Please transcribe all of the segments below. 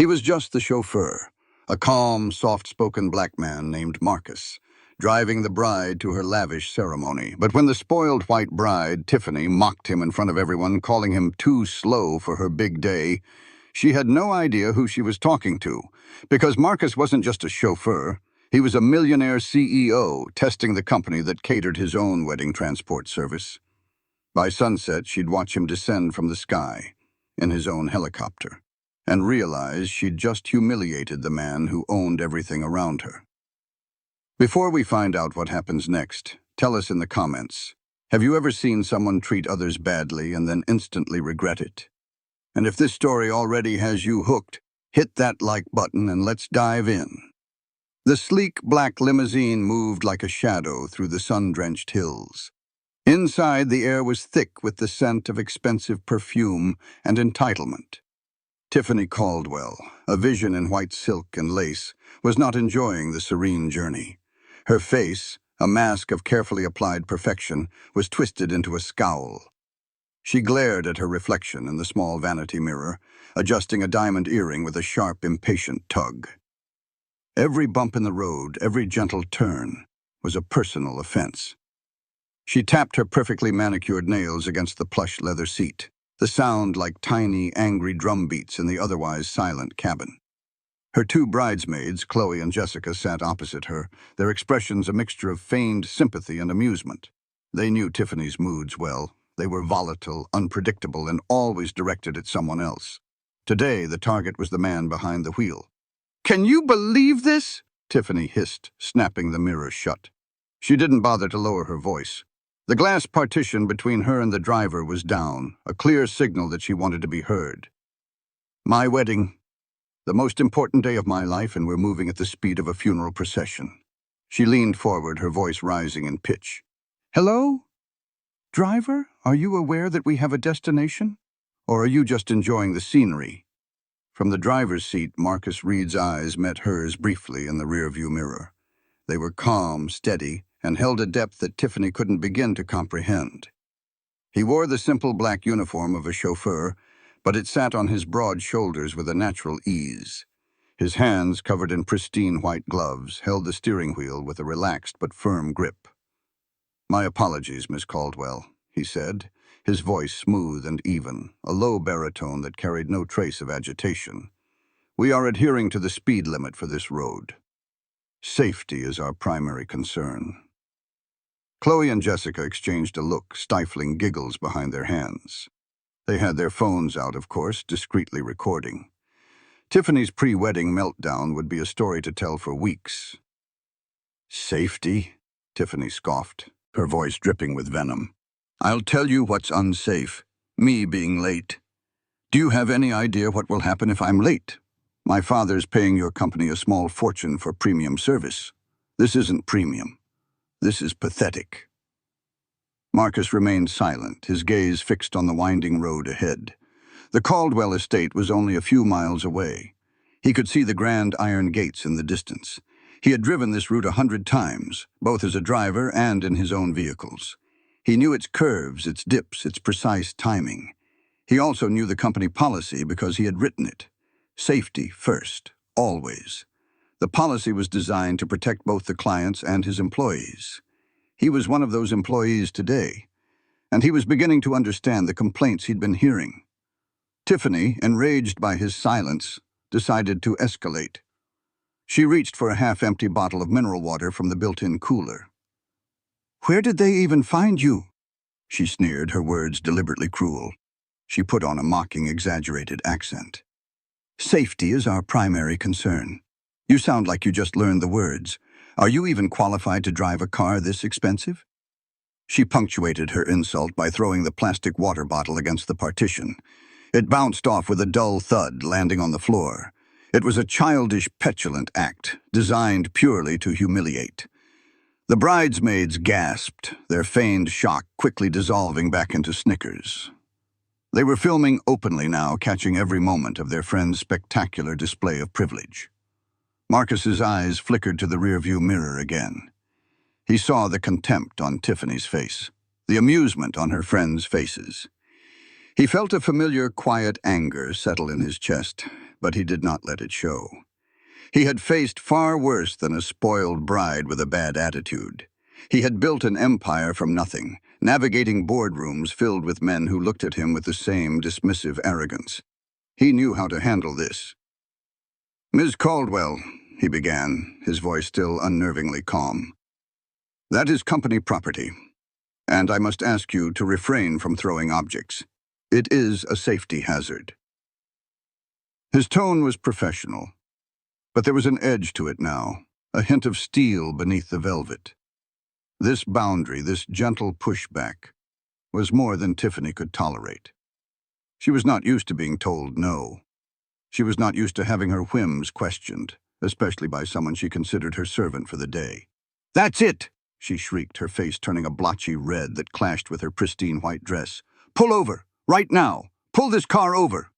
He was just the chauffeur, a calm, soft-spoken black man named Marcus, driving the bride to her lavish ceremony. But when the spoiled white bride, Tiffany, mocked him in front of everyone, calling him too slow for her big day, she had no idea who she was talking to, because Marcus wasn't just a chauffeur. He was a millionaire CEO testing the company that catered his own wedding transport service. By sunset, she'd watch him descend from the sky in his own helicopter and realize she'd just humiliated the man who owned everything around her. Before we find out what happens next, tell us in the comments, have you ever seen someone treat others badly and then instantly regret it? And if this story already has you hooked, hit that like button and let's dive in. The sleek black limousine moved like a shadow through the sun-drenched hills. Inside, the air was thick with the scent of expensive perfume and entitlement. Tiffany Caldwell, a vision in white silk and lace, was not enjoying the serene journey. Her face, a mask of carefully applied perfection, was twisted into a scowl. She glared at her reflection in the small vanity mirror, adjusting a diamond earring with a sharp, impatient tug. Every bump in the road, every gentle turn, was a personal offense. She tapped her perfectly manicured nails against the plush leather seat, the sound like tiny, angry drum beats in the otherwise silent cabin. Her two bridesmaids, Chloe and Jessica, sat opposite her, their expressions a mixture of feigned sympathy and amusement. They knew Tiffany's moods well. They were volatile, unpredictable, and always directed at someone else. Today, the target was the man behind the wheel. "Can you believe this?" Tiffany hissed, snapping the mirror shut. She didn't bother to lower her voice. The glass partition between her and the driver was down, a clear signal that she wanted to be heard. "My wedding. The most important day of my life, and we're moving at the speed of a funeral procession." She leaned forward, her voice rising in pitch. "Hello? Driver, are you aware that we have a destination? Or are you just enjoying the scenery?" From the driver's seat, Marcus Reed's eyes met hers briefly in the rearview mirror. They were calm, steady, and held a depth that Tiffany couldn't begin to comprehend. He wore the simple black uniform of a chauffeur, but it sat on his broad shoulders with a natural ease. His hands, covered in pristine white gloves, held the steering wheel with a relaxed but firm grip. "My apologies, Miss Caldwell," he said, his voice smooth and even, a low baritone that carried no trace of agitation. "We are adhering to the speed limit for this road. Safety is our primary concern." Chloe and Jessica exchanged a look, stifling giggles behind their hands. They had their phones out, of course, discreetly recording. Tiffany's pre-wedding meltdown would be a story to tell for weeks. "Safety?" Tiffany scoffed, her voice dripping with venom. "I'll tell you what's unsafe, me being late. Do you have any idea what will happen if I'm late? My father's paying your company a small fortune for premium service. This isn't premium. This is pathetic." Marcus remained silent, his gaze fixed on the winding road ahead. The Caldwell estate was only a few miles away. He could see the grand iron gates in the distance. He had driven this route 100 times, both as a driver and in his own vehicles. He knew its curves, its dips, its precise timing. He also knew the company policy because he had written it. Safety first, always. The policy was designed to protect both the clients and his employees. He was one of those employees today, and he was beginning to understand the complaints he'd been hearing. Tiffany, enraged by his silence, decided to escalate. She reached for a half-empty bottle of mineral water from the built-in cooler. "Where did they even find you?" she sneered, her words deliberately cruel. She put on a mocking, exaggerated accent. "Safety is our primary concern. You sound like you just learned the words. Are you even qualified to drive a car this expensive?" She punctuated her insult by throwing the plastic water bottle against the partition. It bounced off with a dull thud, landing on the floor. It was a childish, petulant act, designed purely to humiliate. The bridesmaids gasped, their feigned shock quickly dissolving back into snickers. They were filming openly now, catching every moment of their friend's spectacular display of privilege. Marcus's eyes flickered to the rearview mirror again. He saw the contempt on Tiffany's face, the amusement on her friends' faces. He felt a familiar, quiet anger settle in his chest. but he did not let it show. He had faced far worse than a spoiled bride with a bad attitude. He had built an empire from nothing, navigating boardrooms filled with men who looked at him with the same dismissive arrogance. He knew how to handle this. "Ms. Caldwell," he began, his voice still unnervingly calm, "that is company property, and I must ask you to refrain from throwing objects. It is a safety hazard." His tone was professional, but there was an edge to it now, a hint of steel beneath the velvet. This boundary, this gentle pushback, was more than Tiffany could tolerate. She was not used to being told no. She was not used to having her whims questioned, especially by someone she considered her servant for the day. "That's it!" she shrieked, her face turning a blotchy red that clashed with her pristine white dress. "Pull over! Right now! Pull this car over!"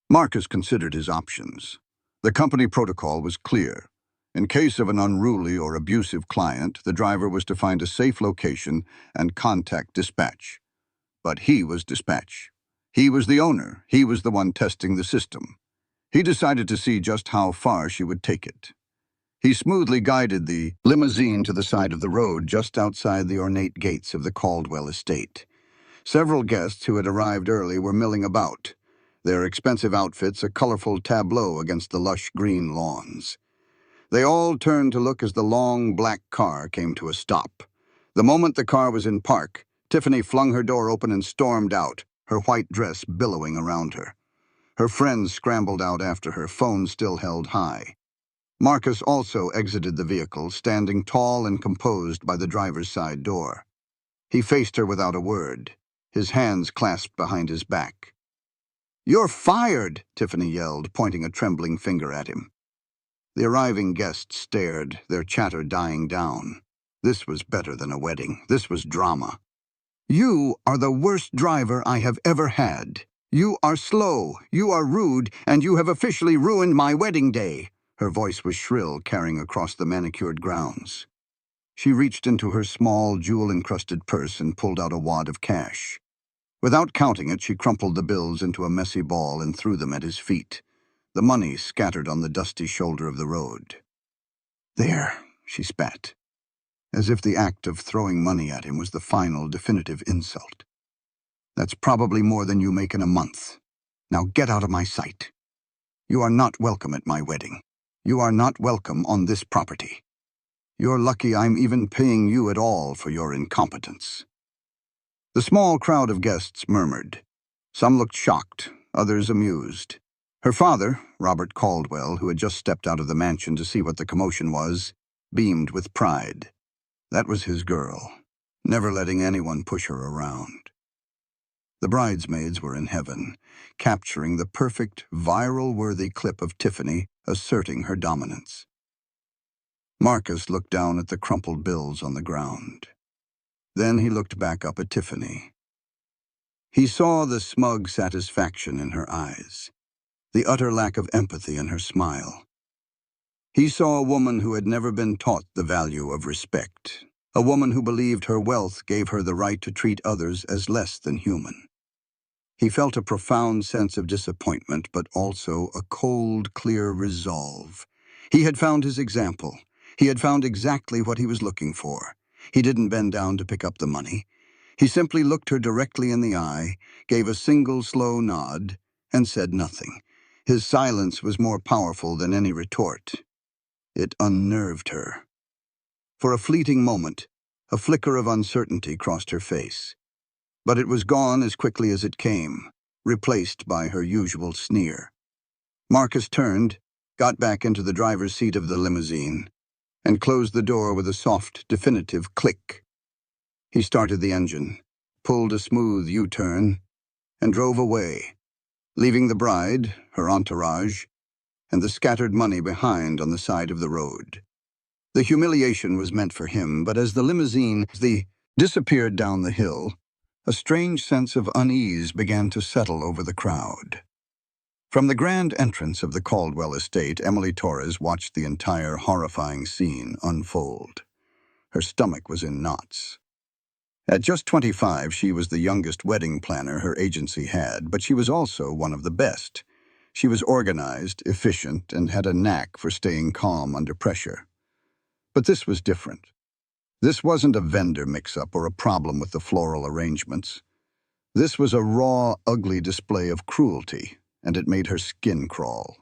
Marcus considered his options. The company protocol was clear. In case of an unruly or abusive client, the driver was to find a safe location and contact dispatch. But he was dispatch. He was the owner. He was the one testing the system. He decided to see just how far she would take it. He smoothly guided the limousine to the side of the road just outside the ornate gates of the Caldwell estate. Several guests who had arrived early were milling about, their expensive outfits a colorful tableau against the lush green lawns. They all turned to look as the long, black car came to a stop. The moment the car was in park, Tiffany flung her door open and stormed out, her white dress billowing around her. Her friends scrambled out after her, phones still held high. Marcus also exited the vehicle, standing tall and composed by the driver's side door. He faced her without a word, his hands clasped behind his back. "You're fired!" Tiffany yelled, pointing a trembling finger at him. The arriving guests stared, their chatter dying down. This was better than a wedding. This was drama. "You are the worst driver I have ever had. You are slow, you are rude, and you have officially ruined my wedding day." Her voice was shrill, carrying across the manicured grounds. She reached into her small, jewel-encrusted purse and pulled out a wad of cash. Without counting it, she crumpled the bills into a messy ball and threw them at his feet. The money scattered on the dusty shoulder of the road. "There," she spat, as if the act of throwing money at him was the final, definitive insult. "That's probably more than you make in a month. Now get out of my sight. You are not welcome at my wedding. You are not welcome on this property. You're lucky I'm even paying you at all for your incompetence." The small crowd of guests murmured. Some looked shocked, others amused. Her father, Robert Caldwell, who had just stepped out of the mansion to see what the commotion was, beamed with pride. That was his girl, never letting anyone push her around. The bridesmaids were in heaven, capturing the perfect, viral-worthy clip of Tiffany asserting her dominance. Marcus looked down at the crumpled bills on the ground. Then he looked back up at Tiffany. He saw the smug satisfaction in her eyes, the utter lack of empathy in her smile. He saw a woman who had never been taught the value of respect, a woman who believed her wealth gave her the right to treat others as less than human. He felt a profound sense of disappointment, but also a cold, clear resolve. He had found his example. He had found exactly what he was looking for. He didn't bend down to pick up the money. He simply looked her directly in the eye, gave a single slow nod, and said nothing. His silence was more powerful than any retort. It unnerved her. For a fleeting moment, a flicker of uncertainty crossed her face. But it was gone as quickly as it came, replaced by her usual sneer. Marcus turned, got back into the driver's seat of the limousine, and closed the door with a soft, definitive click. He started the engine, pulled a smooth U-turn, and drove away, leaving the bride, her entourage, and the scattered money behind on the side of the road. The humiliation was meant for him, but as the limousine disappeared down the hill, a strange sense of unease began to settle over the crowd. From the grand entrance of the Caldwell estate, Emily Torres watched the entire horrifying scene unfold. Her stomach was in knots. At just 25, she was the youngest wedding planner her agency had, but she was also one of the best. She was organized, efficient, and had a knack for staying calm under pressure. But this was different. This wasn't a vendor mix-up or a problem with the floral arrangements. This was a raw, ugly display of cruelty, and it made her skin crawl.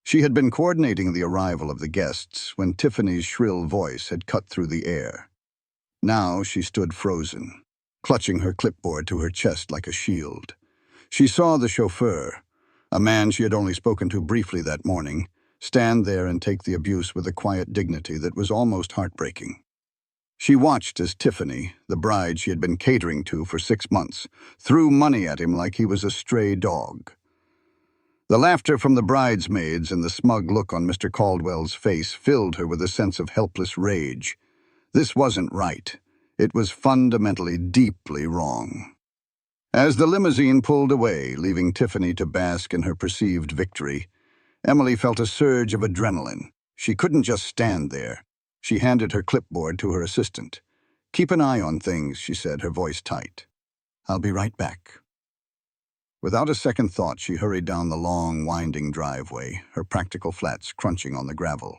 She had been coordinating the arrival of the guests when Tiffany's shrill voice had cut through the air. Now she stood frozen, clutching her clipboard to her chest like a shield. She saw the chauffeur, a man she had only spoken to briefly that morning, stand there and take the abuse with a quiet dignity that was almost heartbreaking. She watched as Tiffany, the bride she had been catering to for 6 months, threw money at him like he was a stray dog. The laughter from the bridesmaids and the smug look on Mr. Caldwell's face filled her with a sense of helpless rage. This wasn't right. It was fundamentally, deeply wrong. As the limousine pulled away, leaving Tiffany to bask in her perceived victory, Emily felt a surge of adrenaline. She couldn't just stand there. She handed her clipboard to her assistant. "Keep an eye on things," she said, her voice tight. "I'll be right back." Without a second thought, she hurried down the long, winding driveway, her practical flats crunching on the gravel.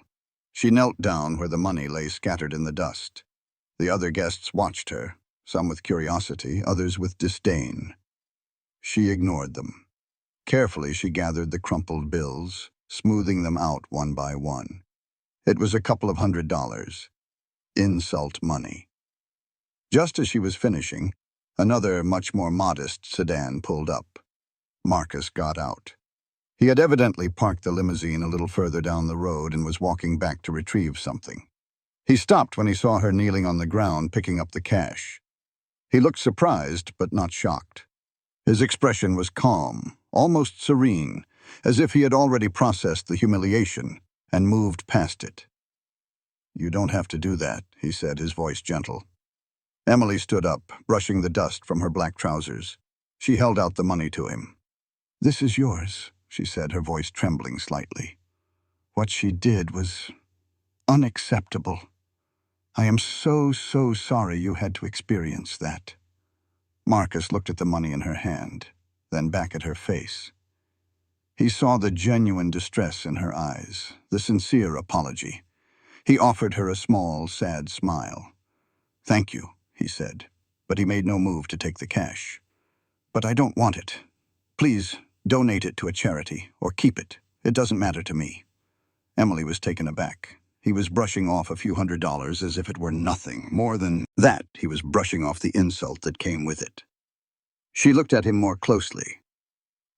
She knelt down where the money lay scattered in the dust. The other guests watched her, some with curiosity, others with disdain. She ignored them. Carefully, she gathered the crumpled bills, smoothing them out one by one. It was a couple of $100. Insult money. Just as she was finishing, another, much more modest sedan pulled up. Marcus got out. He had evidently parked the limousine a little further down the road and was walking back to retrieve something. He stopped when he saw her kneeling on the ground picking up the cash. He looked surprised, but not shocked. His expression was calm, almost serene, as if he had already processed the humiliation and moved past it. "You don't have to do that," he said, his voice gentle. Emily stood up, brushing the dust from her black trousers. She held out the money to him. "This is yours," she said, her voice trembling slightly. "What she did was unacceptable. I am so sorry you had to experience that." Marcus looked at the money in her hand, then back at her face. He saw the genuine distress in her eyes, the sincere apology. He offered her a small, sad smile. "Thank you," he said, but he made no move to take the cash. "But I don't want it. Please, donate it to a charity, or keep it. It doesn't matter to me." Emily was taken aback. He was brushing off a few $100 as if it were nothing. More than that, he was brushing off the insult that came with it. She looked at him more closely.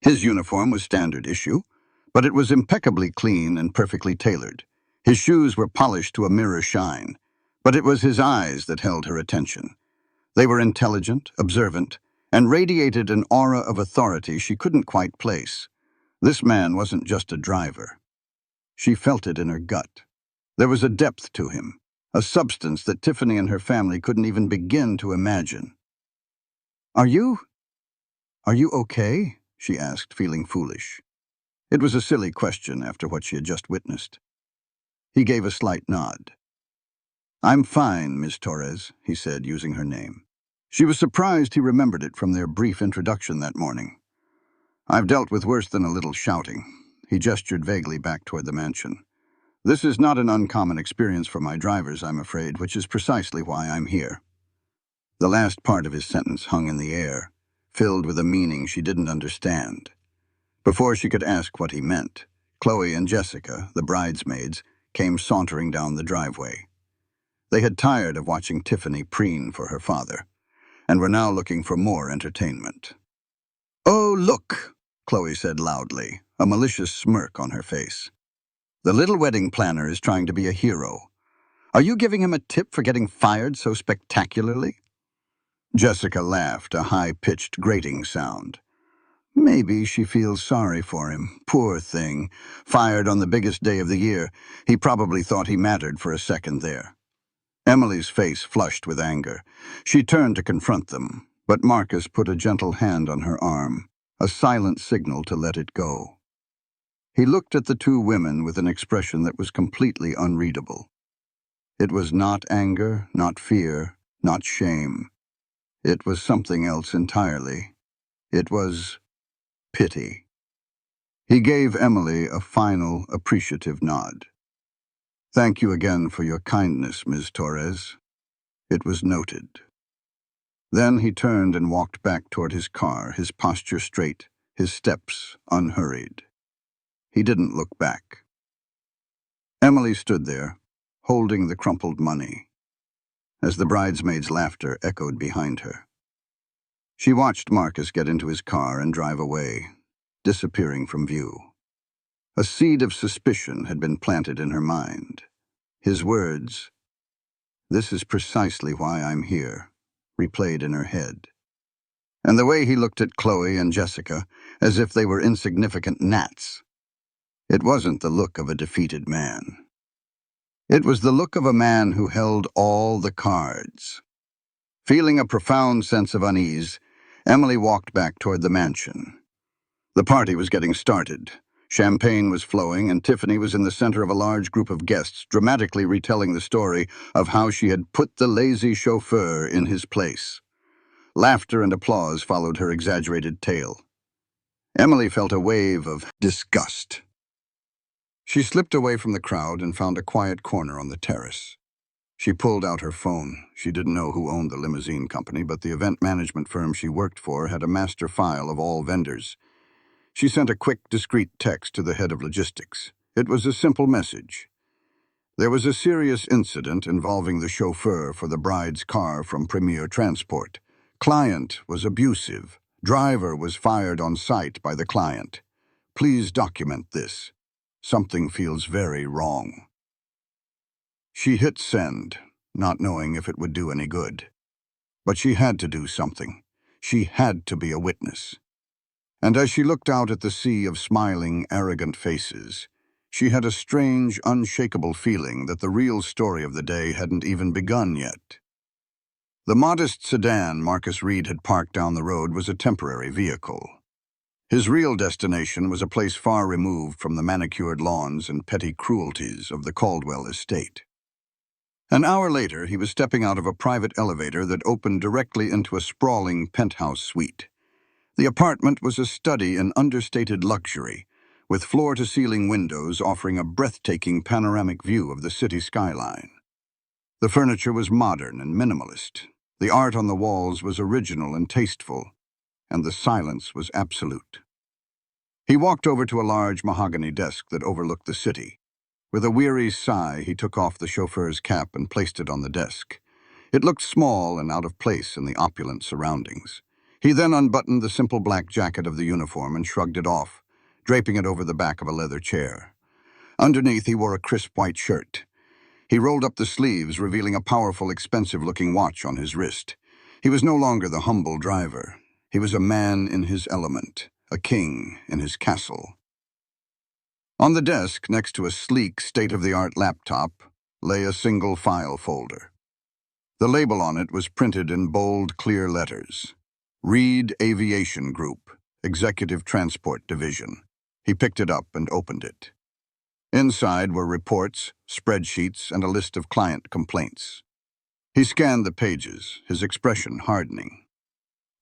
His uniform was standard issue, but it was impeccably clean and perfectly tailored. His shoes were polished to a mirror shine, but it was his eyes that held her attention. They were intelligent, observant, and radiated an aura of authority she couldn't quite place. This man wasn't just a driver. She felt it in her gut. There was a depth to him, a substance that Tiffany and her family couldn't even begin to imagine. Are you okay?" she asked, feeling foolish. It was a silly question after what she had just witnessed. He gave a slight nod. "I'm fine, Miss Torres," he said, using her name. She was surprised he remembered it from their brief introduction that morning. "I've dealt with worse than a little shouting." He gestured vaguely back toward the mansion. "This is not an uncommon experience for my drivers, I'm afraid, which is precisely why I'm here." The last part of his sentence hung in the air, filled with a meaning she didn't understand. Before she could ask what he meant, Chloe and Jessica, the bridesmaids, came sauntering down the driveway. They had tired of watching Tiffany preen for her father, and were now looking for more entertainment. "Oh, look," Chloe said loudly, a malicious smirk on her face. "The little wedding planner is trying to be a hero. Are you giving him a tip for getting fired so spectacularly?" Jessica laughed, a high-pitched, grating sound. "Maybe she feels sorry for him. Poor thing. Fired on the biggest day of the year. He probably thought he mattered for a second there." Emily's face flushed with anger. She turned to confront them, but Marcus put a gentle hand on her arm, a silent signal to let it go. He looked at the two women with an expression that was completely unreadable. It was not anger, not fear, not shame. It was something else entirely. It was pity. He gave Emily a final, appreciative nod. "Thank you again for your kindness, Ms. Torres." It was noted. Then he turned and walked back toward his car, his posture straight, his steps unhurried. He didn't look back. Emily stood there, holding the crumpled money, as the bridesmaids' laughter echoed behind her. She watched Marcus get into his car and drive away, disappearing from view. A seed of suspicion had been planted in her mind. His words, "This is precisely why I'm here," replayed in her head. And the way he looked at Chloe and Jessica, as if they were insignificant gnats. It wasn't the look of a defeated man. It was the look of a man who held all the cards. Feeling a profound sense of unease, Emily walked back toward the mansion. The party was getting started. Champagne was flowing, and Tiffany was in the center of a large group of guests, dramatically retelling the story of how she had put the lazy chauffeur in his place. Laughter and applause followed her exaggerated tale. Emily felt a wave of disgust. She slipped away from the crowd and found a quiet corner on the terrace. She pulled out her phone. She didn't know who owned the limousine company, but the event management firm she worked for had a master file of all vendors. She sent a quick, discreet text to the head of logistics. It was a simple message. There was a serious incident involving the chauffeur for the bride's car from Premier Transport. Client was abusive. Driver was fired on site by the client. Please document this. Something feels very wrong. She hit send, not knowing if it would do any good. But she had to do something. She had to be a witness. And as she looked out at the sea of smiling, arrogant faces, she had a strange, unshakable feeling that the real story of the day hadn't even begun yet. The modest sedan Marcus Reed had parked down the road was a temporary vehicle. His real destination was a place far removed from the manicured lawns and petty cruelties of the Caldwell estate. An hour later, he was stepping out of a private elevator that opened directly into a sprawling penthouse suite. The apartment was a study in understated luxury, with floor-to-ceiling windows offering a breathtaking panoramic view of the city skyline. The furniture was modern and minimalist. The art on the walls was original and tasteful, and the silence was absolute. He walked over to a large mahogany desk that overlooked the city. With a weary sigh, he took off the chauffeur's cap and placed it on the desk. It looked small and out of place in the opulent surroundings. He then unbuttoned the simple black jacket of the uniform and shrugged it off, draping it over the back of a leather chair. Underneath, he wore a crisp white shirt. He rolled up the sleeves, revealing a powerful, expensive-looking watch on his wrist. He was no longer the humble driver. He was a man in his element, a king in his castle. On the desk, next to a sleek, state-of-the-art laptop, lay a single file folder. The label on it was printed in bold, clear letters. Reed Aviation Group, Executive Transport Division. He picked it up and opened it. Inside were reports, spreadsheets, and a list of client complaints. He scanned the pages, his expression hardening.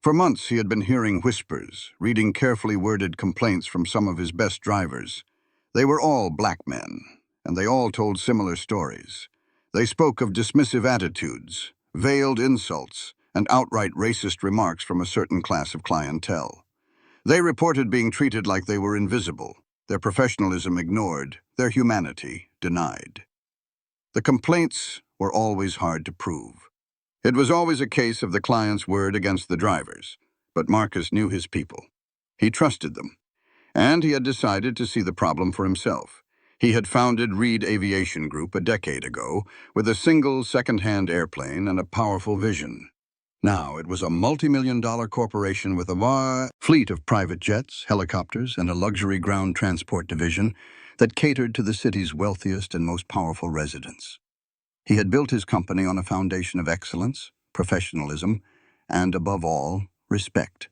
For months he had been hearing whispers, reading carefully worded complaints from some of his best drivers. They were all black men, and they all told similar stories. They spoke of dismissive attitudes, veiled insults, and outright racist remarks from a certain class of clientele. They reported being treated like they were invisible, their professionalism ignored, their humanity denied. The complaints were always hard to prove. It was always a case of the client's word against the driver's, but Marcus knew his people. He trusted them, and he had decided to see the problem for himself. He had founded Reed Aviation Group a decade ago with a single second-hand airplane and a powerful vision. Now it was a multi-million-dollar corporation with a fleet of private jets, helicopters, and a luxury ground transport division that catered to the city's wealthiest and most powerful residents. He had built his company on a foundation of excellence, professionalism, and, above all, respect.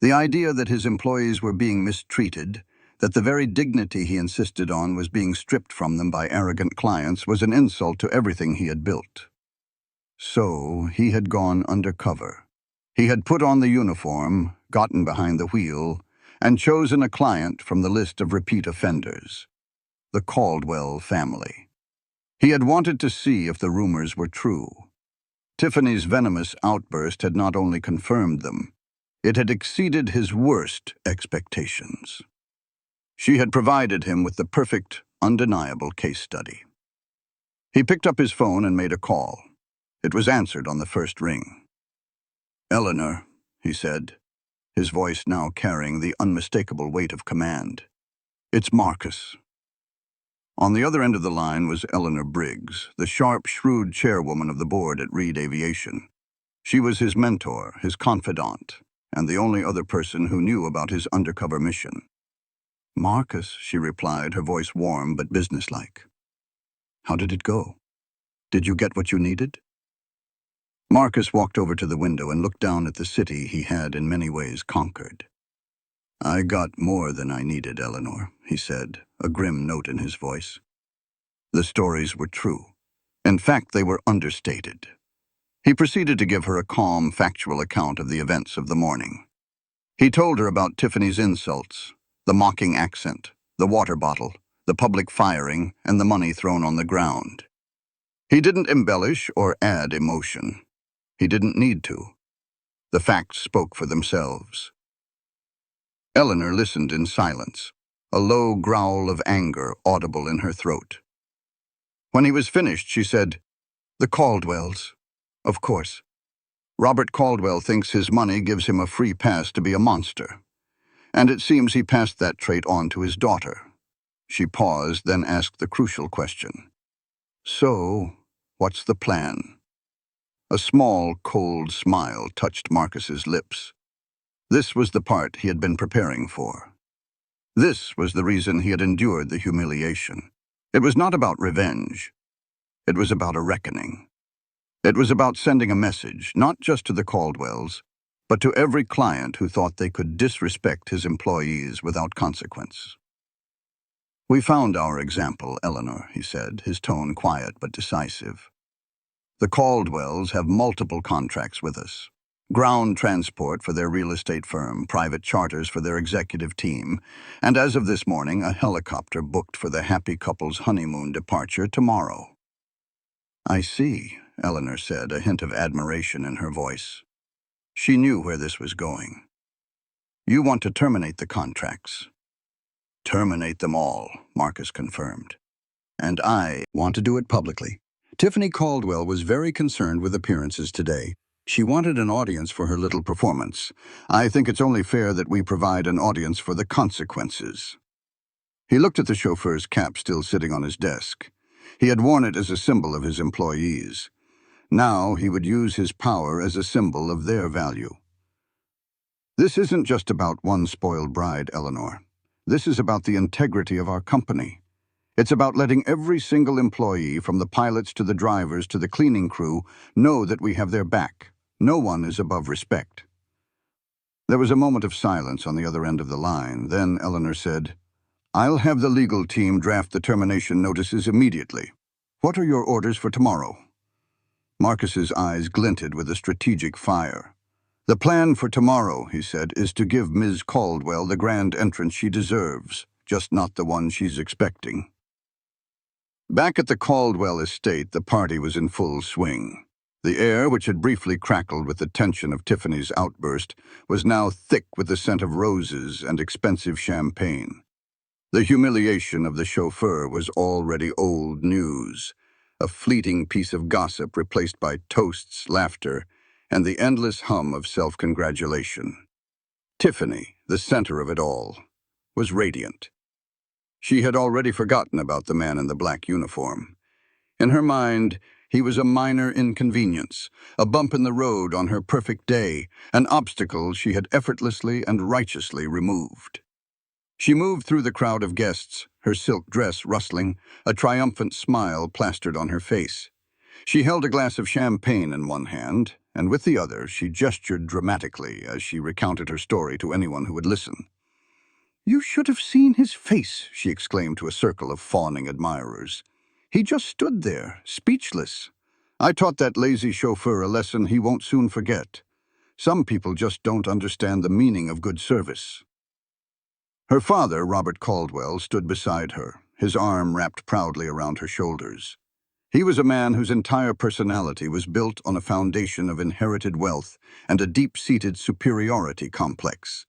The idea that his employees were being mistreated, that the very dignity he insisted on was being stripped from them by arrogant clients, was an insult to everything he had built. So he had gone undercover. He had put on the uniform, gotten behind the wheel, and chosen a client from the list of repeat offenders, the Caldwell family. He had wanted to see if the rumors were true. Tiffany's venomous outburst had not only confirmed them, it had exceeded his worst expectations. She had provided him with the perfect, undeniable case study. He picked up his phone and made a call. It was answered on the first ring. "Eleanor," he said, his voice now carrying the unmistakable weight of command. "It's Marcus." On the other end of the line was Eleanor Briggs, the sharp, shrewd chairwoman of the board at Reed Aviation. She was his mentor, his confidant, and the only other person who knew about his undercover mission. "Marcus," she replied, her voice warm but businesslike. "How did it go? Did you get what you needed?" Marcus walked over to the window and looked down at the city he had in many ways conquered. "I got more than I needed, Eleanor," he said, a grim note in his voice. The stories were true. In fact, they were understated. He proceeded to give her a calm, factual account of the events of the morning. He told her about Tiffany's insults, the mocking accent, the water bottle, the public firing, and the money thrown on the ground. He didn't embellish or add emotion. He didn't need to. The facts spoke for themselves. Eleanor listened in silence, a low growl of anger audible in her throat. When he was finished, she said, "The Caldwells. Of course. Robert Caldwell thinks his money gives him a free pass to be a monster. And it seems he passed that trait on to his daughter." She paused, then asked the crucial question. "So, what's the plan?" A small, cold smile touched Marcus's lips. This was the part he had been preparing for. This was the reason he had endured the humiliation. It was not about revenge. It was about a reckoning. It was about sending a message, not just to the Caldwells, but to every client who thought they could disrespect his employees without consequence. "We found our example, Eleanor," he said, his tone quiet but decisive. "The Caldwells have multiple contracts with us. Ground transport for their real estate firm, private charters for their executive team, and as of this morning, a helicopter booked for the happy couple's honeymoon departure tomorrow." "I see," Eleanor said, a hint of admiration in her voice. She knew where this was going. "You want to terminate the contracts." "Terminate them all," Marcus confirmed. "And I want to do it publicly." Tiffany Caldwell was very concerned with appearances today. She wanted an audience for her little performance. "I think it's only fair that we provide an audience for the consequences." He looked at the chauffeur's cap still sitting on his desk. He had worn it as a symbol of his employees. Now he would use his power as a symbol of their value. "This isn't just about one spoiled bride, Eleanor. This is about the integrity of our company. It's about letting every single employee, from the pilots to the drivers to the cleaning crew, know that we have their back. No one is above respect." There was a moment of silence on the other end of the line. Then Eleanor said, "I'll have the legal team draft the termination notices immediately. What are your orders for tomorrow?" Marcus's eyes glinted with a strategic fire. "The plan for tomorrow," he said, "is to give Ms. Caldwell the grand entrance she deserves, just not the one she's expecting." Back at the Caldwell estate, the party was in full swing. The air, which had briefly crackled with the tension of Tiffany's outburst, was now thick with the scent of roses and expensive champagne. The humiliation of the chauffeur was already old news, a fleeting piece of gossip replaced by toasts, laughter, and the endless hum of self-congratulation. Tiffany, the center of it all, was radiant. She had already forgotten about the man in the black uniform. In her mind, he was a minor inconvenience, a bump in the road on her perfect day, an obstacle she had effortlessly and righteously removed. She moved through the crowd of guests, her silk dress rustling, a triumphant smile plastered on her face. She held a glass of champagne in one hand, and with the other she gestured dramatically as she recounted her story to anyone who would listen. "You should have seen his face," she exclaimed to a circle of fawning admirers. "He just stood there, speechless. I taught that lazy chauffeur a lesson he won't soon forget. Some people just don't understand the meaning of good service." Her father, Robert Caldwell, stood beside her, his arm wrapped proudly around her shoulders. He was a man whose entire personality was built on a foundation of inherited wealth and a deep-seated superiority complex.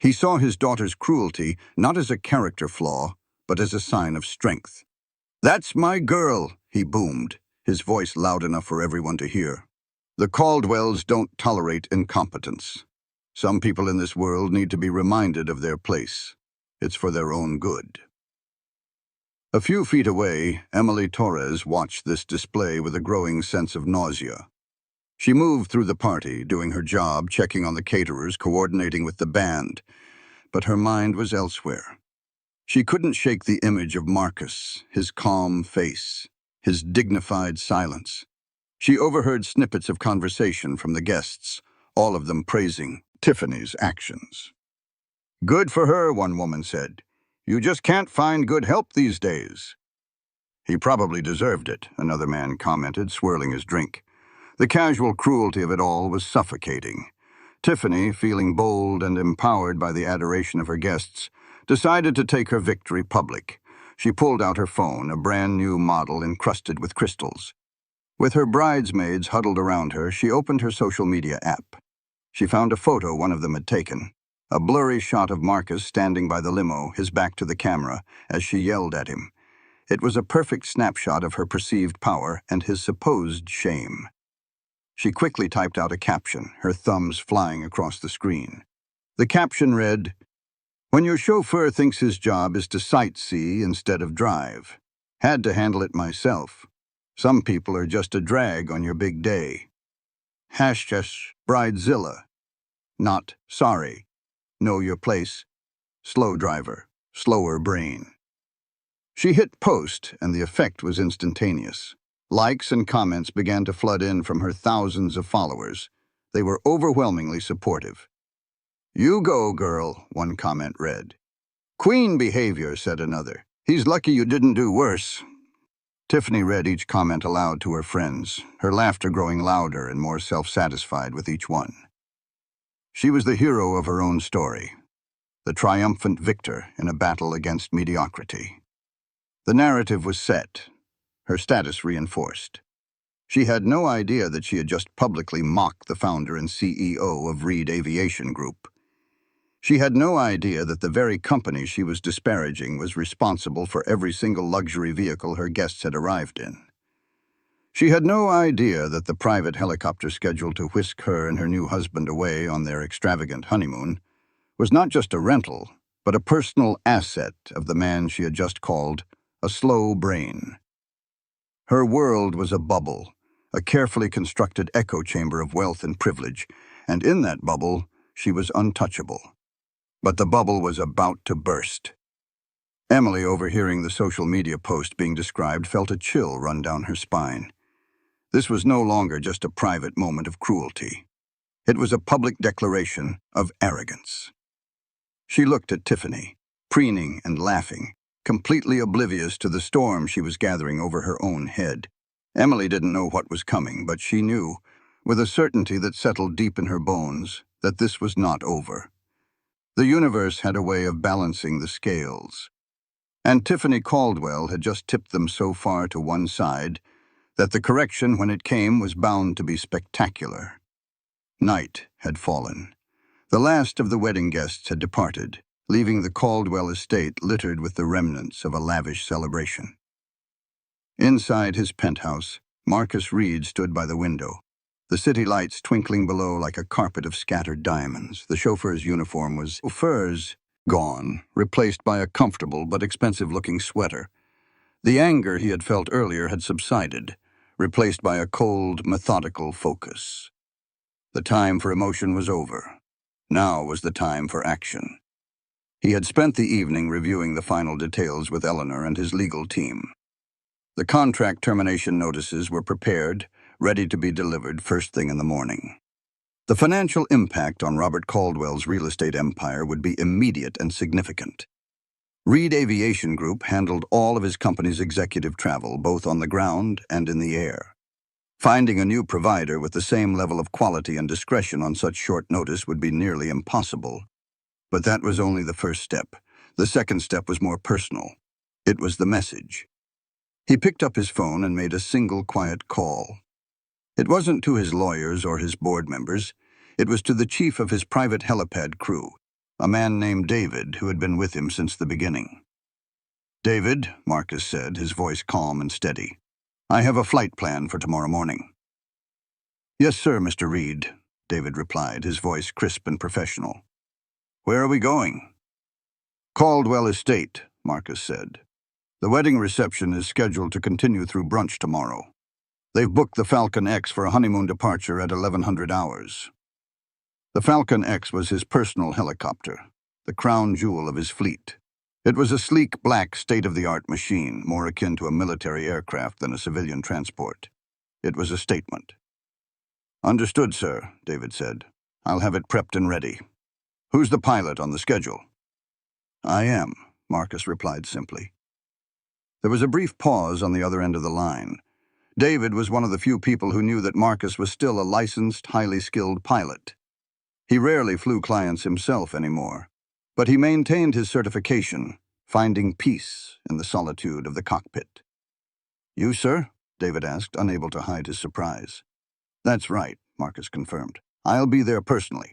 He saw his daughter's cruelty not as a character flaw, but as a sign of strength. "That's my girl," he boomed, his voice loud enough for everyone to hear. The Caldwells don't tolerate incompetence. Some people in this world need to be reminded of their place. It's for their own good. A few feet away, Emily Torres watched this display with a growing sense of nausea. She moved through the party, doing her job, checking on the caterers, coordinating with the band, but her mind was elsewhere. She couldn't shake the image of Marcus, his calm face, his dignified silence. She overheard snippets of conversation from the guests, all of them praising Tiffany's actions. "Good for her," one woman said. "You just can't find good help these days." "He probably deserved it," another man commented, swirling his drink. The casual cruelty of it all was suffocating. Tiffany, feeling bold and empowered by the adoration of her guests, decided to take her victory public. She pulled out her phone, a brand-new model encrusted with crystals. With her bridesmaids huddled around her, she opened her social media app. She found a photo one of them had taken, a blurry shot of Marcus standing by the limo, his back to the camera, as she yelled at him. It was a perfect snapshot of her perceived power and his supposed shame. She quickly typed out a caption, her thumbs flying across the screen. The caption read, "When your chauffeur thinks his job is to sightsee instead of drive. Had to handle it myself. Some people are just a drag on your big day. Hashtag Bridezilla. Not sorry. Know your place. Slow driver. Slower brain." She hit post, and the effect was instantaneous. Likes and comments began to flood in from her thousands of followers. They were overwhelmingly supportive. "You go, girl," one comment read. "Queen behavior," said another. "He's lucky you didn't do worse." Tiffany read each comment aloud to her friends, her laughter growing louder and more self-satisfied with each one. She was the hero of her own story, the triumphant victor in a battle against mediocrity. The narrative was set, her status reinforced. She had no idea that she had just publicly mocked the founder and CEO of Reed Aviation Group. She had no idea that the very company she was disparaging was responsible for every single luxury vehicle her guests had arrived in. She had no idea that the private helicopter scheduled to whisk her and her new husband away on their extravagant honeymoon was not just a rental, but a personal asset of the man she had just called a slow brain. Her world was a bubble, a carefully constructed echo chamber of wealth and privilege, and in that bubble, she was untouchable. But the bubble was about to burst. Emily, overhearing the social media post being described, felt a chill run down her spine. This was no longer just a private moment of cruelty. It was a public declaration of arrogance. She looked at Tiffany, preening and laughing, completely oblivious to the storm she was gathering over her own head. Emily didn't know what was coming, but she knew, with a certainty that settled deep in her bones, that this was not over. The universe had a way of balancing the scales, and Tiffany Caldwell had just tipped them so far to one side that the correction, when it came, was bound to be spectacular. Night had fallen. The last of the wedding guests had departed, leaving the Caldwell estate littered with the remnants of a lavish celebration. Inside his penthouse, Marcus Reed stood by the window, the city lights twinkling below like a carpet of scattered diamonds. The chauffeur's uniform was gone, replaced by a comfortable but expensive-looking sweater. The anger he had felt earlier had subsided, replaced by a cold, methodical focus. The time for emotion was over. Now was the time for action. He had spent the evening reviewing the final details with Eleanor and his legal team. The contract termination notices were prepared, ready to be delivered first thing in the morning. The financial impact on Robert Caldwell's real estate empire would be immediate and significant. Reed Aviation Group handled all of his company's executive travel, both on the ground and in the air. Finding a new provider with the same level of quality and discretion on such short notice would be nearly impossible. But that was only the first step. The second step was more personal. It was the message. He picked up his phone and made a single quiet call. It wasn't to his lawyers or his board members. It was to the chief of his private helipad crew, a man named David who had been with him since the beginning. "David," Marcus said, his voice calm and steady, "I have a flight plan for tomorrow morning." "Yes, sir, Mr. Reed," David replied, his voice crisp and professional. "Where are we going?" "Caldwell Estate," Marcus said. "The wedding reception is scheduled to continue through brunch tomorrow. They've booked the Falcon X for a honeymoon departure at 1100 hours. The Falcon X was his personal helicopter, the crown jewel of his fleet. It was a sleek, black, state-of-the-art machine, more akin to a military aircraft than a civilian transport. It was a statement. "Understood, sir," David said. "I'll have it prepped and ready. Who's the pilot on the schedule?" "I am," Marcus replied simply. There was a brief pause on the other end of the line. David was one of the few people who knew that Marcus was still a licensed, highly skilled pilot. He rarely flew clients himself anymore, but he maintained his certification, finding peace in the solitude of the cockpit. "You, sir?" David asked, unable to hide his surprise. "That's right," Marcus confirmed. "I'll be there personally.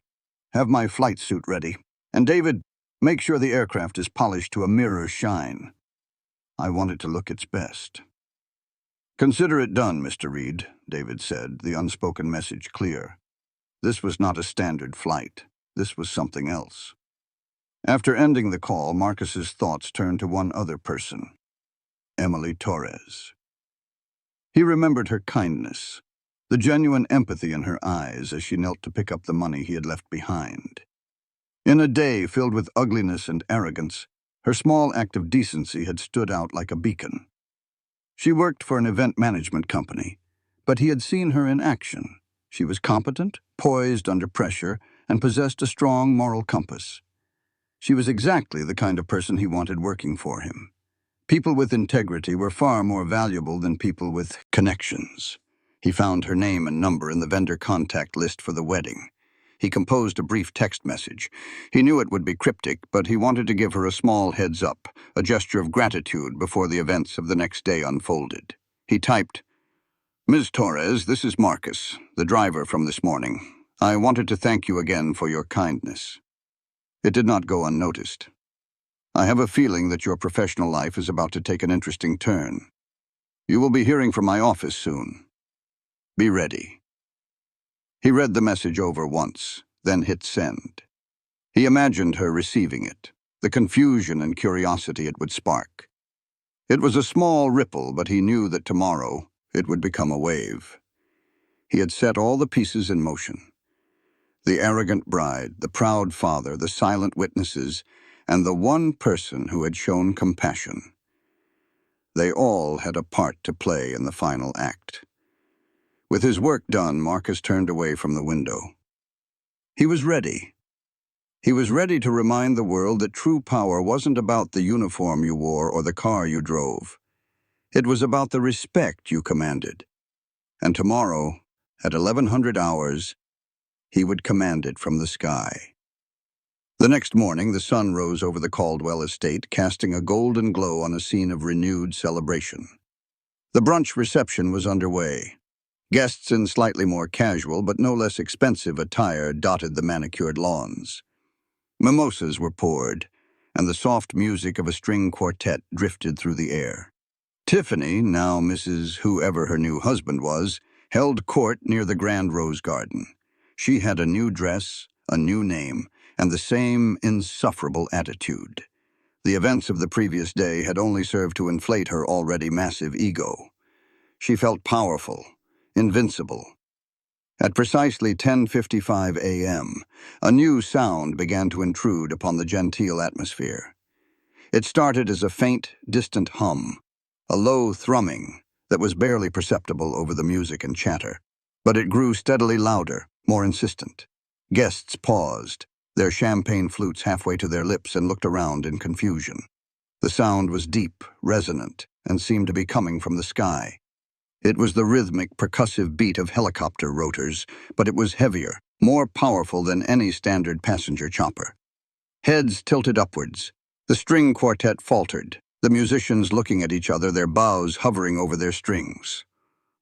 Have my flight suit ready. And David, make sure the aircraft is polished to a mirror shine. I want it to look its best." "Consider it done, Mr. Reed," David said, the unspoken message clear. This was not a standard flight. This was something else. After ending the call, Marcus's thoughts turned to one other person, Emily Torres. He remembered her kindness, the genuine empathy in her eyes as she knelt to pick up the money he had left behind. In a day filled with ugliness and arrogance, her small act of decency had stood out like a beacon. She worked for an event management company, but he had seen her in action. She was competent, poised under pressure, and possessed a strong moral compass. She was exactly the kind of person he wanted working for him. People with integrity were far more valuable than people with connections. He found her name and number in the vendor contact list for the wedding. He composed a brief text message. He knew it would be cryptic, but he wanted to give her a small heads-up, a gesture of gratitude before the events of the next day unfolded. He typed, "Ms. Torres, this is Marcus, the driver from this morning. I wanted to thank you again for your kindness." It did not go unnoticed. "I have a feeling that your professional life is about to take an interesting turn. You will be hearing from my office soon. Be ready." He read the message over once, then hit send. He imagined her receiving it, the confusion and curiosity it would spark. It was a small ripple, but he knew that tomorrow it would become a wave. He had set all the pieces in motion. The arrogant bride, the proud father, the silent witnesses, and the one person who had shown compassion. They all had a part to play in the final act. With his work done, Marcus turned away from the window. He was ready. He was ready to remind the world that true power wasn't about the uniform you wore or the car you drove. It was about the respect you commanded. And tomorrow, at 1100 hours, he would command it from the sky. The next morning, the sun rose over the Caldwell estate, casting a golden glow on a scene of renewed celebration. The brunch reception was underway. Guests in slightly more casual but no less expensive attire dotted the manicured lawns. Mimosas were poured, and the soft music of a string quartet drifted through the air. Tiffany, now Mrs. Whoever her new husband was, held court near the grand rose garden. She had a new dress, a new name, and the same insufferable attitude. The events of the previous day had only served to inflate her already massive ego. She felt powerful, invincible. At precisely 10:55 a.m., a new sound began to intrude upon the genteel atmosphere. It started as a faint, distant hum, a low thrumming that was barely perceptible over the music and chatter. But it grew steadily louder, more insistent. Guests paused, their champagne flutes halfway to their lips, and looked around in confusion. The sound was deep, resonant, and seemed to be coming from the sky. It was the rhythmic, percussive beat of helicopter rotors, but it was heavier, more powerful than any standard passenger chopper. Heads tilted upwards. The string quartet faltered, the musicians looking at each other, their bows hovering over their strings.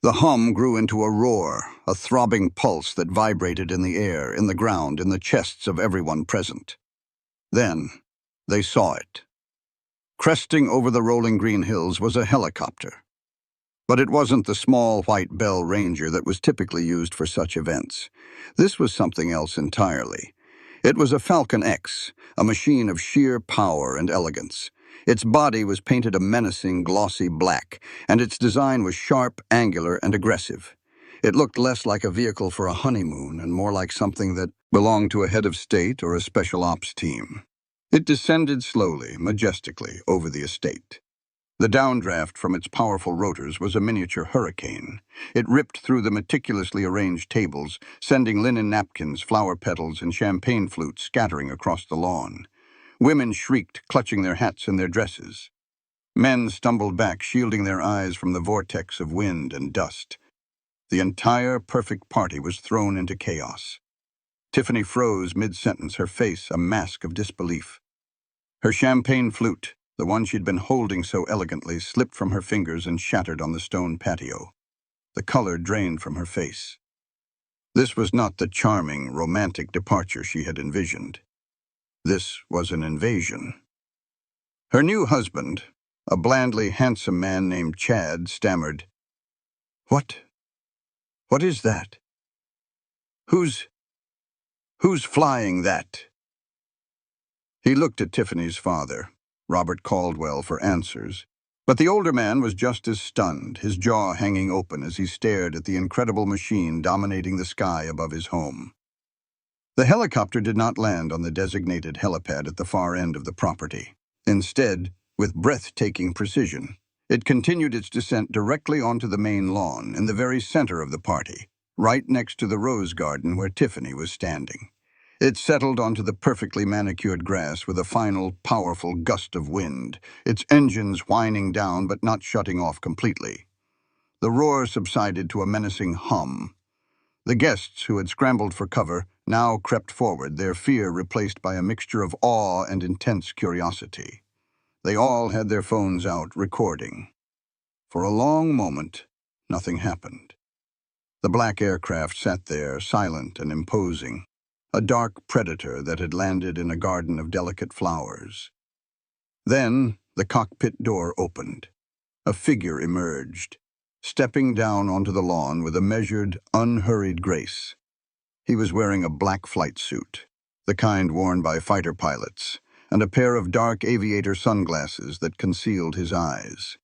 The hum grew into a roar, a throbbing pulse that vibrated in the air, in the ground, in the chests of everyone present. Then, they saw it. Cresting over the rolling green hills was a helicopter. But it wasn't the small white Bell Ranger that was typically used for such events. This was something else entirely. It was a Falcon X, a machine of sheer power and elegance. Its body was painted a menacing, glossy black, and its design was sharp, angular, and aggressive. It looked less like a vehicle for a honeymoon and more like something that belonged to a head of state or a special ops team. It descended slowly, majestically, over the estate. The downdraft from its powerful rotors was a miniature hurricane. It ripped through the meticulously arranged tables, sending linen napkins, flower petals, and champagne flutes scattering across the lawn. Women shrieked, clutching their hats and their dresses. Men stumbled back, shielding their eyes from the vortex of wind and dust. The entire perfect party was thrown into chaos. Tiffany froze mid-sentence, her face a mask of disbelief. Her champagne flute, the one she'd been holding so elegantly, slipped from her fingers and shattered on the stone patio. The color drained from her face. This was not the charming, romantic departure she had envisioned. This was an invasion. Her new husband, a blandly handsome man named Chad, stammered, "What? What is that? Who's flying that?" He looked at Tiffany's father, Robert Caldwell, for answers, but the older man was just as stunned, his jaw hanging open as he stared at the incredible machine dominating the sky above his home. The helicopter did not land on the designated helipad at the far end of the property. Instead, with breathtaking precision, it continued its descent directly onto the main lawn in the very center of the party, right next to the rose garden where Tiffany was standing. It settled onto the perfectly manicured grass with a final, powerful gust of wind, its engines whining down but not shutting off completely. The roar subsided to a menacing hum. The guests, who had scrambled for cover, now crept forward, their fear replaced by a mixture of awe and intense curiosity. They all had their phones out, recording. For a long moment, nothing happened. The black aircraft sat there, silent and imposing, a dark predator that had landed in a garden of delicate flowers. Then the cockpit door opened. A figure emerged, stepping down onto the lawn with a measured, unhurried grace. He was wearing a black flight suit, the kind worn by fighter pilots, and a pair of dark aviator sunglasses that concealed his eyes.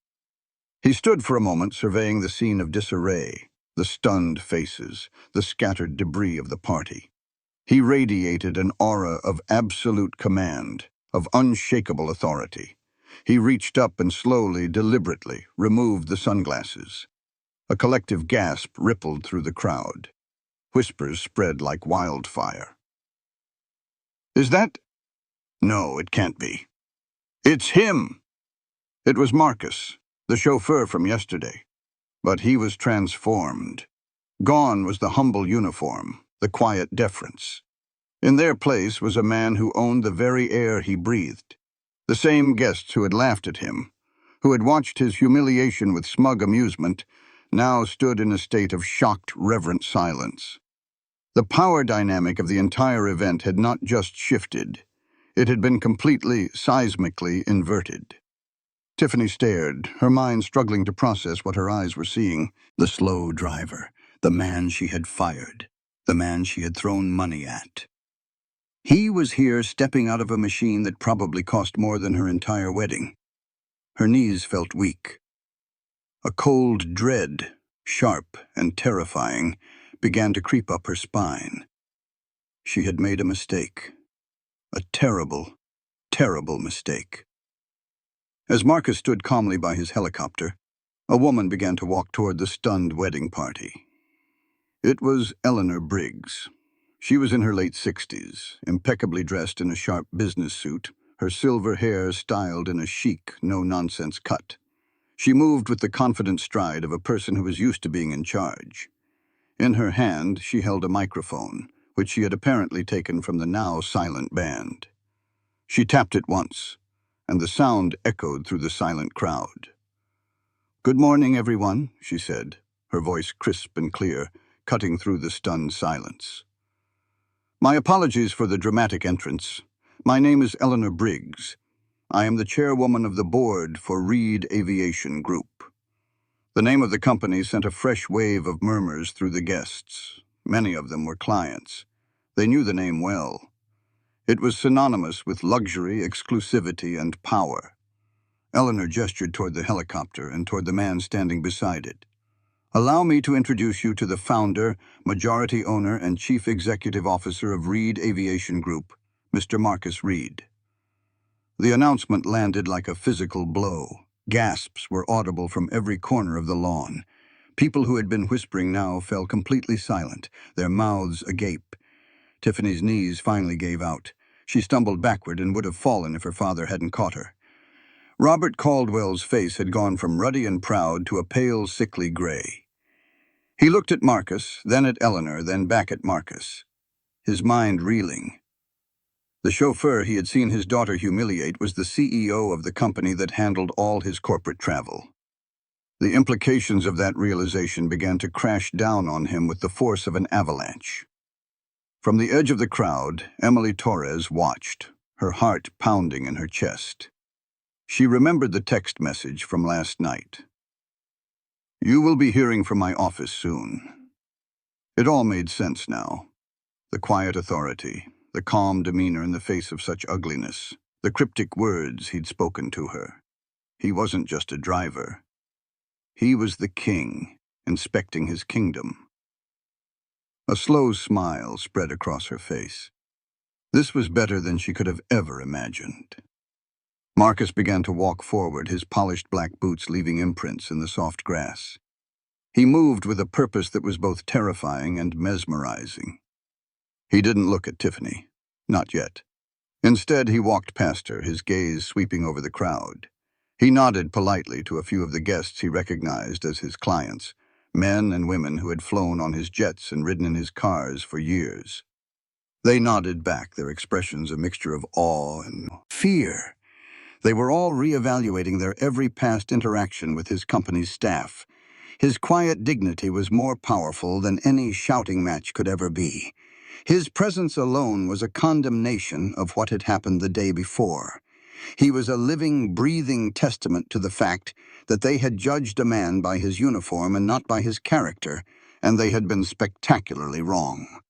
He stood for a moment surveying the scene of disarray, the stunned faces, the scattered debris of the party. He radiated an aura of absolute command, of unshakable authority. He reached up and slowly, deliberately, removed the sunglasses. A collective gasp rippled through the crowd. Whispers spread like wildfire. "Is that? No, it can't be. It's him!" It was Marcus, the chauffeur from yesterday. But he was transformed. Gone was the humble uniform, the quiet deference. In their place was a man who owned the very air he breathed. The same guests who had laughed at him, who had watched his humiliation with smug amusement, now stood in a state of shocked, reverent silence. The power dynamic of the entire event had not just shifted. It had been completely, seismically inverted. Tiffany stared, her mind struggling to process what her eyes were seeing. The slow driver, the man she had fired, the man she had thrown money at. He was here stepping out of a machine that probably cost more than her entire wedding. Her knees felt weak. A cold dread, sharp and terrifying, began to creep up her spine. She had made a mistake. A terrible, terrible mistake. As Marcus stood calmly by his helicopter, a woman began to walk toward the stunned wedding party. It was Eleanor Briggs. She was in her late 60s, impeccably dressed in a sharp business suit, her silver hair styled in a chic, no-nonsense cut. She moved with the confident stride of a person who was used to being in charge. In her hand, she held a microphone, which she had apparently taken from the now silent band. She tapped it once, and the sound echoed through the silent crowd. "Good morning, everyone," she said, her voice crisp and clear, cutting through the stunned silence. "My apologies for the dramatic entrance. My name is Eleanor Briggs. I am the chairwoman of the board for Reed Aviation Group." The name of the company sent a fresh wave of murmurs through the guests. Many of them were clients. They knew the name well. It was synonymous with luxury, exclusivity, and power. Eleanor gestured toward the helicopter and toward the man standing beside it. "Allow me to introduce you to the founder, majority owner, and chief executive officer of Reed Aviation Group, Mr. Marcus Reed." The announcement landed like a physical blow. Gasps were audible from every corner of the lawn. People who had been whispering now fell completely silent, their mouths agape. Tiffany's knees finally gave out. She stumbled backward and would have fallen if her father hadn't caught her. Robert Caldwell's face had gone from ruddy and proud to a pale, sickly gray. He looked at Marcus, then at Eleanor, then back at Marcus, his mind reeling. The chauffeur he had seen his daughter humiliate was the CEO of the company that handled all his corporate travel. The implications of that realization began to crash down on him with the force of an avalanche. From the edge of the crowd, Emily Torres watched, her heart pounding in her chest. She remembered the text message from last night. "You will be hearing from my office soon." It all made sense now. The quiet authority, the calm demeanor in the face of such ugliness, the cryptic words he'd spoken to her. He wasn't just a driver. He was the king, inspecting his kingdom. A slow smile spread across her face. This was better than she could have ever imagined. Marcus began to walk forward, his polished black boots leaving imprints in the soft grass. He moved with a purpose that was both terrifying and mesmerizing. He didn't look at Tiffany. Not yet. Instead, he walked past her, his gaze sweeping over the crowd. He nodded politely to a few of the guests he recognized as his clients, men and women who had flown on his jets and ridden in his cars for years. They nodded back, their expressions a mixture of awe and fear. They were all reevaluating their every past interaction with his company's staff. His quiet dignity was more powerful than any shouting match could ever be. His presence alone was a condemnation of what had happened the day before. He was a living, breathing testament to the fact that they had judged a man by his uniform and not by his character, and they had been spectacularly wrong.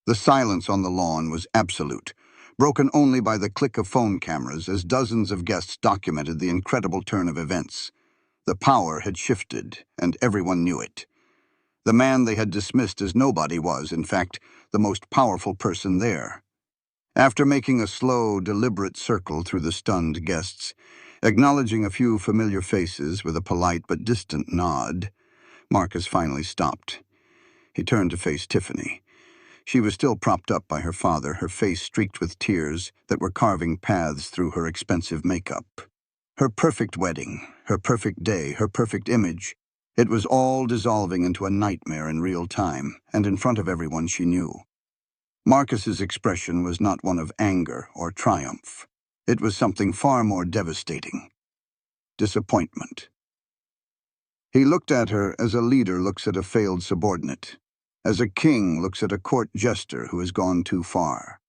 The silence on the lawn was absolute, broken only by the click of phone cameras as dozens of guests documented the incredible turn of events. The power had shifted, and everyone knew it. The man they had dismissed as nobody was, in fact, the most powerful person there. After making a slow, deliberate circle through the stunned guests, acknowledging a few familiar faces with a polite but distant nod, Marcus finally stopped. He turned to face Tiffany. She was still propped up by her father, her face streaked with tears that were carving paths through her expensive makeup. Her perfect wedding, her perfect day, her perfect image, it was all dissolving into a nightmare in real time, and in front of everyone she knew. Marcus's expression was not one of anger or triumph. It was something far more devastating. Disappointment. He looked at her as a leader looks at a failed subordinate, as a king looks at a court jester who has gone too far.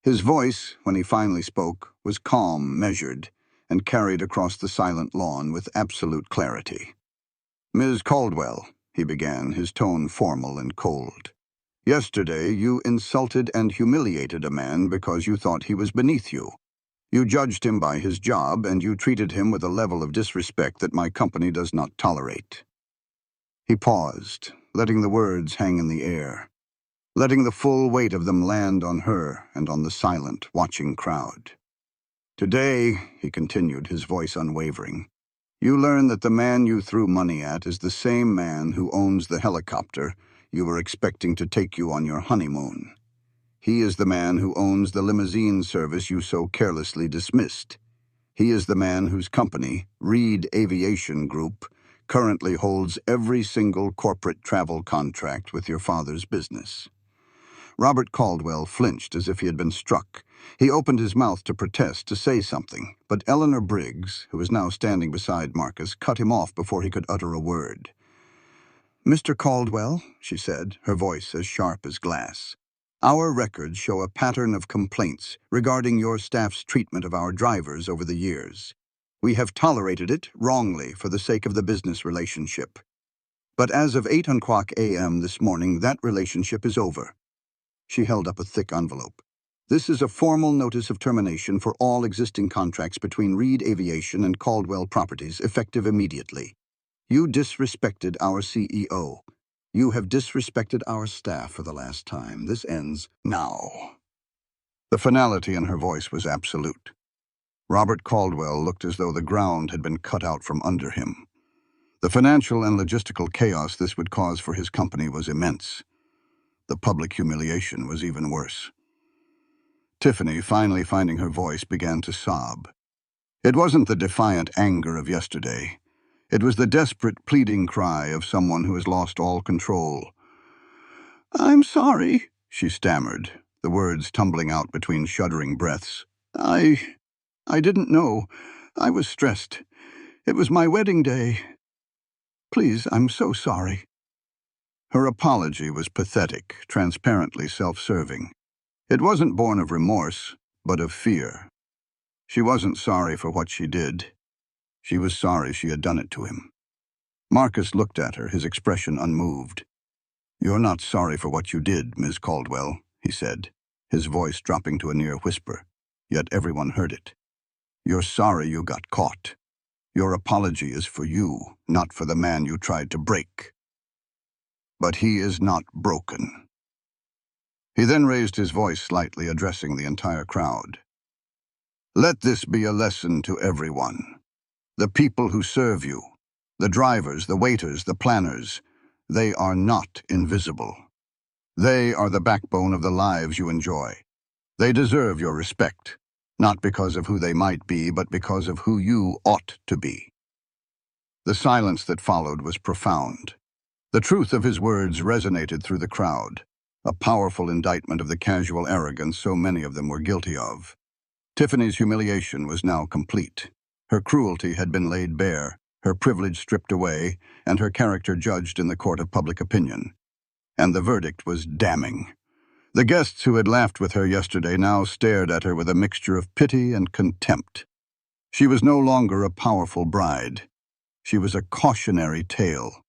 His voice, when he finally spoke, was calm, measured, and carried across the silent lawn with absolute clarity. "Ms. Caldwell," he began, his tone formal and cold. "Yesterday you insulted and humiliated a man because you thought he was beneath you. You judged him by his job, and you treated him with a level of disrespect that my company does not tolerate." He paused, letting the words hang in the air, letting the full weight of them land on her and on the silent, watching crowd. "Today," he continued, his voice unwavering, "you learn that the man you threw money at is the same man who owns the helicopter you were expecting to take you on your honeymoon. He is the man who owns the limousine service you so carelessly dismissed. He is the man whose company, Reed Aviation Group, currently holds every single corporate travel contract with your father's business." Robert Caldwell flinched as if he had been struck, He opened his mouth to protest, to say something, but Eleanor Briggs, who was now standing beside Marcus, cut him off before he could utter a word. "Mr. Caldwell," she said, her voice as sharp as glass, "our records show a pattern of complaints regarding your staff's treatment of our drivers over the years. We have tolerated it, wrongly, for the sake of the business relationship. But as of 8 o'clock a.m. this morning, that relationship is over." She held up a thick envelope. "This is a formal notice of termination for all existing contracts between Reed Aviation and Caldwell Properties, effective immediately. You disrespected our CEO. You have disrespected our staff for the last time. This ends now." The finality in her voice was absolute. Robert Caldwell looked as though the ground had been cut out from under him. The financial and logistical chaos this would cause for his company was immense. The public humiliation was even worse. Tiffany, finally finding her voice, began to sob. It wasn't the defiant anger of yesterday. It was the desperate, pleading cry of someone who has lost all control. "I'm sorry," she stammered, the words tumbling out between shuddering breaths. I didn't know. I was stressed. It was my wedding day. Please, I'm so sorry." Her apology was pathetic, transparently self-serving. It wasn't born of remorse, but of fear. She wasn't sorry for what she did. She was sorry she had done it to him. Marcus looked at her, his expression unmoved. "You're not sorry for what you did, Ms. Caldwell," he said, his voice dropping to a near whisper, yet everyone heard it. "You're sorry you got caught. Your apology is for you, not for the man you tried to break. But he is not broken." He then raised his voice slightly, addressing the entire crowd. "Let this be a lesson to everyone. The people who serve you, the drivers, the waiters, the planners, they are not invisible. They are the backbone of the lives you enjoy. They deserve your respect, not because of who they might be, but because of who you ought to be." The silence that followed was profound. The truth of his words resonated through the crowd, a powerful indictment of the casual arrogance so many of them were guilty of. Tiffany's humiliation was now complete. Her cruelty had been laid bare, her privilege stripped away, and her character judged in the court of public opinion. And the verdict was damning. The guests who had laughed with her yesterday now stared at her with a mixture of pity and contempt. She was no longer a powerful bride. She was a cautionary tale.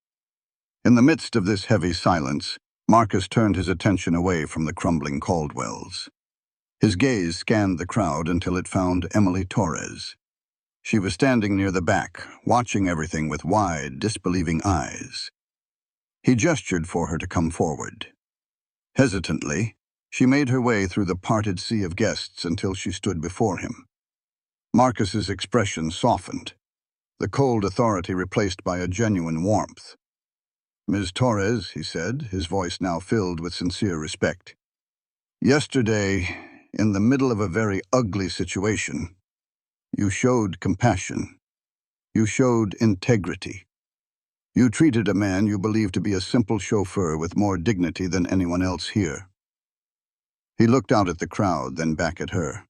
In the midst of this heavy silence, Marcus turned his attention away from the crumbling Caldwells. His gaze scanned the crowd until it found Emily Torres. She was standing near the back, watching everything with wide, disbelieving eyes. He gestured for her to come forward. Hesitantly, she made her way through the parted sea of guests until she stood before him. Marcus's expression softened, the cold authority replaced by a genuine warmth. "Ms. Torres," he said, his voice now filled with sincere respect. "Yesterday, in the middle of a very ugly situation, you showed compassion. You showed integrity. You treated a man you believed to be a simple chauffeur with more dignity than anyone else here." He looked out at the crowd, then back at her.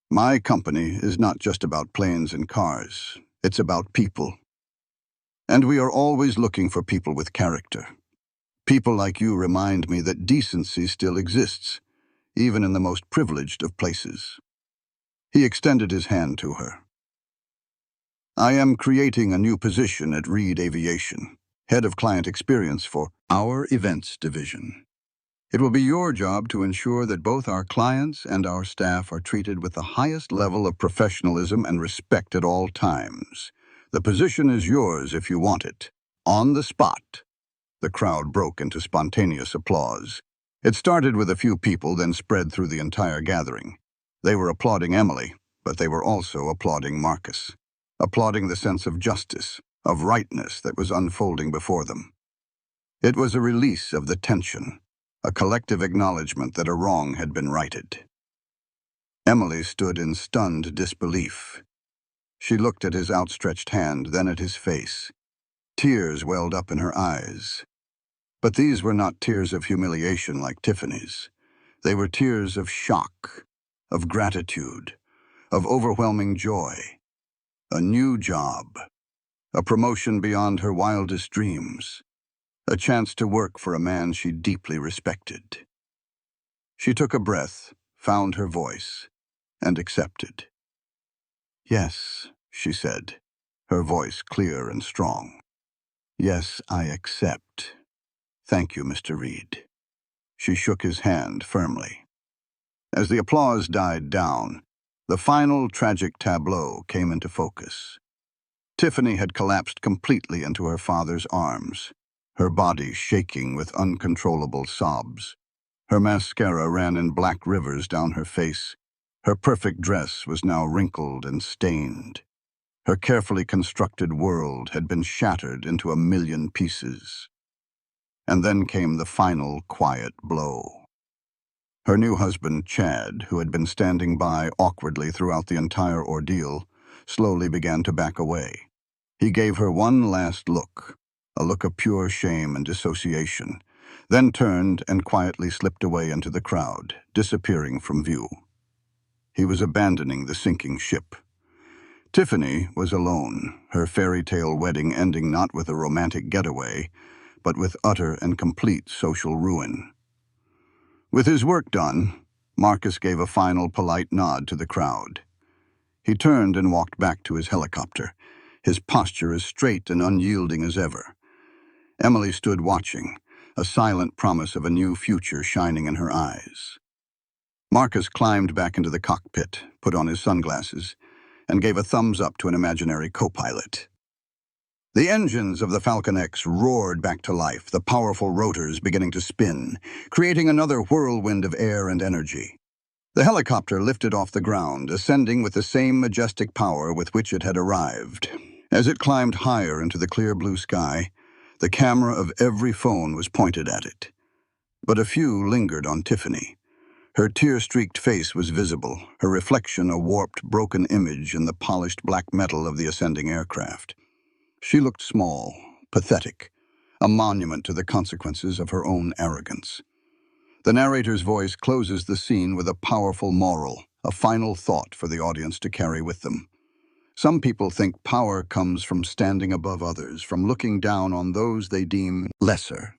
"My company is not just about planes and cars. It's about people. And we are always looking for people with character. People like you remind me that decency still exists, even in the most privileged of places." He extended his hand to her. "I am creating a new position at Reed Aviation, Head of Client Experience for our Events Division. It will be your job to ensure that both our clients and our staff are treated with the highest level of professionalism and respect at all times. The position is yours if you want it. On the spot." The crowd broke into spontaneous applause. It started with a few people, then spread through the entire gathering. They were applauding Emily, but they were also applauding Marcus, applauding the sense of justice, of rightness that was unfolding before them. It was a release of the tension, a collective acknowledgement that a wrong had been righted. Emily stood in stunned disbelief. She looked at his outstretched hand, then at his face. Tears welled up in her eyes. But these were not tears of humiliation like Tiffany's. They were tears of shock, of gratitude, of overwhelming joy. A new job, a promotion beyond her wildest dreams, a chance to work for a man she deeply respected. She took a breath, found her voice, and accepted. "Yes," she said, her voice clear and strong. "Yes, I accept. Thank you, Mr. Reed." She shook his hand firmly. As the applause died down, the final tragic tableau came into focus. Tiffany had collapsed completely into her father's arms, her body shaking with uncontrollable sobs. Her mascara ran in black rivers down her face. Her perfect dress was now wrinkled and stained. Her carefully constructed world had been shattered into a million pieces. And then came the final quiet blow. Her new husband, Chad, who had been standing by awkwardly throughout the entire ordeal, slowly began to back away. He gave her one last look, a look of pure shame and dissociation, then turned and quietly slipped away into the crowd, disappearing from view. He was abandoning the sinking ship. Tiffany was alone, her fairy tale wedding ending not with a romantic getaway, but with utter and complete social ruin. With his work done, Marcus gave a final polite nod to the crowd. He turned and walked back to his helicopter, his posture as straight and unyielding as ever. Emily stood watching, a silent promise of a new future shining in her eyes. Marcus climbed back into the cockpit, put on his sunglasses, and gave a thumbs up to an imaginary co-pilot. The engines of the Falcon X roared back to life, the powerful rotors beginning to spin, creating another whirlwind of air and energy. The helicopter lifted off the ground, ascending with the same majestic power with which it had arrived. As it climbed higher into the clear blue sky, the camera of every phone was pointed at it. But a few lingered on Tiffany. Her tear-streaked face was visible, her reflection a warped, broken image in the polished black metal of the ascending aircraft. She looked small, pathetic, a monument to the consequences of her own arrogance. The narrator's voice closes the scene with a powerful moral, a final thought for the audience to carry with them. Some people think power comes from standing above others, from looking down on those they deem lesser.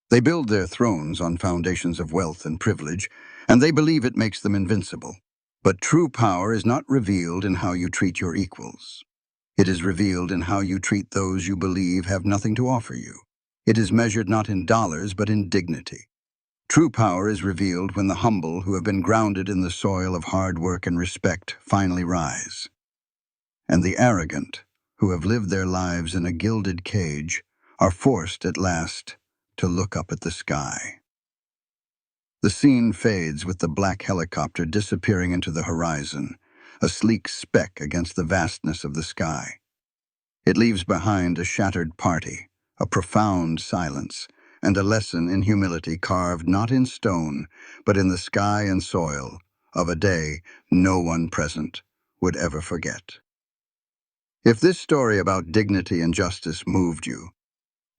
They build their thrones on foundations of wealth and privilege, and they believe it makes them invincible. But true power is not revealed in how you treat your equals. It is revealed in how you treat those you believe have nothing to offer you. It is measured not in dollars, but in dignity. True power is revealed when the humble, who have been grounded in the soil of hard work and respect, finally rise. And the arrogant, who have lived their lives in a gilded cage, are forced at last to look up at the sky. The scene fades with the black helicopter disappearing into the horizon, a sleek speck against the vastness of the sky. It leaves behind a shattered party, a profound silence, and a lesson in humility carved not in stone, but in the sky and soil of a day no one present would ever forget. If this story about dignity and justice moved you,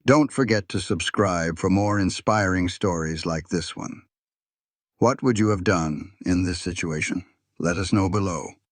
don't forget to subscribe for more inspiring stories like this one. What would you have done in this situation? Let us know below.